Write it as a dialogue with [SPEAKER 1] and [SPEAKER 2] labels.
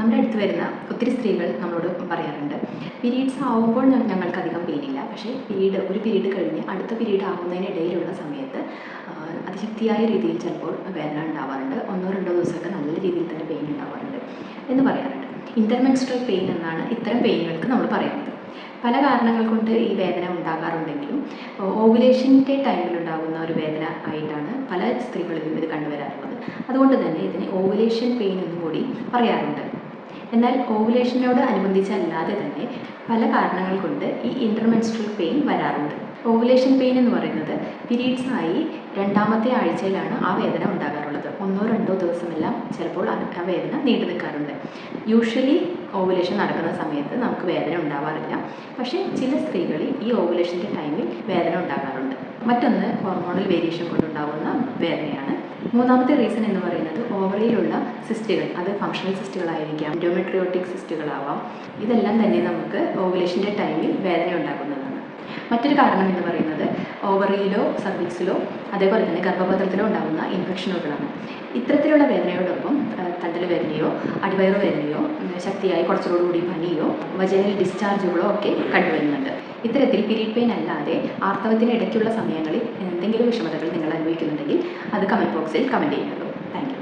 [SPEAKER 1] നമ്മുടെ അടുത്ത് വരുന്ന ഒത്തിരി സ്ത്രീകൾ നമ്മളോട് പറയാറുണ്ട്, പീരീഡ്സ് ആവുമ്പോൾ ഞങ്ങൾക്കധികം പെയിനില്ല, പക്ഷേ ഒരു പീരീഡ് കഴിഞ്ഞ് അടുത്ത പീരീഡ് ആവുന്നതിനിടയിലുള്ള സമയത്ത് അതിശക്തിയായ രീതിയിൽ ചിലപ്പോൾ വേദന ഉണ്ടാവാറുണ്ട്. 1-2 ദിവസമൊക്കെ നല്ല രീതിയിൽ തന്നെ പെയിൻ ഉണ്ടാവാറുണ്ട് എന്ന് പറയാറുണ്ട്. ഇൻ്റർമെൻസ്ട്രൽ പെയിൻ എന്നാണ് ഇത്തരം പെയിനുകൾക്ക് നമ്മൾ പറയുന്നത്. പല കാരണങ്ങൾ കൊണ്ട് ഈ വേദന ഉണ്ടാകാറുണ്ടെങ്കിലും ഓവുലേഷൻ്റെ ടൈമിലുണ്ടാകുന്ന ഒരു വേദന ആയിട്ടാണ് പല സ്ത്രീകളിലും ഇത് കണ്ടുവരാറുള്ളത്. അതുകൊണ്ട് തന്നെ ഇതിനെ ഓവുലേഷൻ പെയിൻ എന്നും കൂടി പറയാറുണ്ട്. എന്നാൽ ഓവുലേഷനോട് അനുബന്ധിച്ചല്ലാതെ തന്നെ പല കാരണങ്ങൾ കൊണ്ട് ഈ ഇൻ്റർമെൻസ്ട്രൽ പെയിൻ വരാറുണ്ട്. ഓവുലേഷൻ പെയിൻ എന്ന് പറയുന്നത് പീരീഡ്സായി 2ാമത്തെ ആഴ്ചയിലാണ് ആ വേദന ഉണ്ടാകാറുള്ളത്. 1-2 ദിവസമെല്ലാം ചിലപ്പോൾ ആ വേദന നീണ്ടു നിൽക്കാറുണ്ട്. യൂഷ്വലി ഓവുലേഷൻ നടക്കുന്ന സമയത്ത് നമുക്ക് വേദന ഉണ്ടാവാറില്ല, പക്ഷേ ചില സ്ത്രീകളിൽ ഈ ഓവുലേഷൻ്റെ ടൈമിൽ വേദന ഉണ്ടാകാറുണ്ട്. മറ്റൊന്ന് ഹോർമോണൽ വേരിയേഷൻ കൊണ്ടുണ്ടാകുന്ന വേദനയാണ്. 3ാമത്തെ റീസൺ എന്ന് പറയുന്നത് ഓവറിയിലുള്ള സിസ്റ്റുകൾ, അത് ഫങ്ഷണൽ സിസ്റ്റുകളായിരിക്കാം, എൻഡോമെട്രിയോട്ടിക് സിസ്റ്റുകളാവാം. ഇതെല്ലാം തന്നെ നമുക്ക് ഓവുലേഷൻ്റെ ടൈമിൽ വേദന ഉണ്ടാകുന്നതാണ്. മറ്റൊരു കാരണം എന്ന് പറയുന്നത് ഓവറിയിലോ സർവിക്സിലോ അതേപോലെ തന്നെ ഗർഭപാത്രത്തിലോ ഉണ്ടാകുന്ന ഇൻഫെക്ഷനുകളാണ്. ഇത്തരത്തിലുള്ള വേദനയോടൊപ്പം തണ്ടൽ വേദനയോ അടിവയറു വേദനയോ ശക്തിയായി കുറച്ചോടുകൂടി പനിയോ വജൈനൽ ഡിസ്ചാർജുകളോ ഒക്കെ കണ്ടുവരുന്നുണ്ട്. ഇത്തരത്തിൽ പീരീഡ് പെയിൻ അല്ലാതെ ആർത്തവത്തിന് ഇടയ്ക്കുള്ള സമയങ്ങളിൽ എന്തെങ്കിലും വിഷമതകൾ നിങ്ങൾ അനുഭവിക്കുന്നുണ്ടെങ്കിൽ അത് കമൻറ്റ് ബോക്സിൽ കമൻറ്റ് ചെയ്യുന്നുള്ളൂ. Thank you.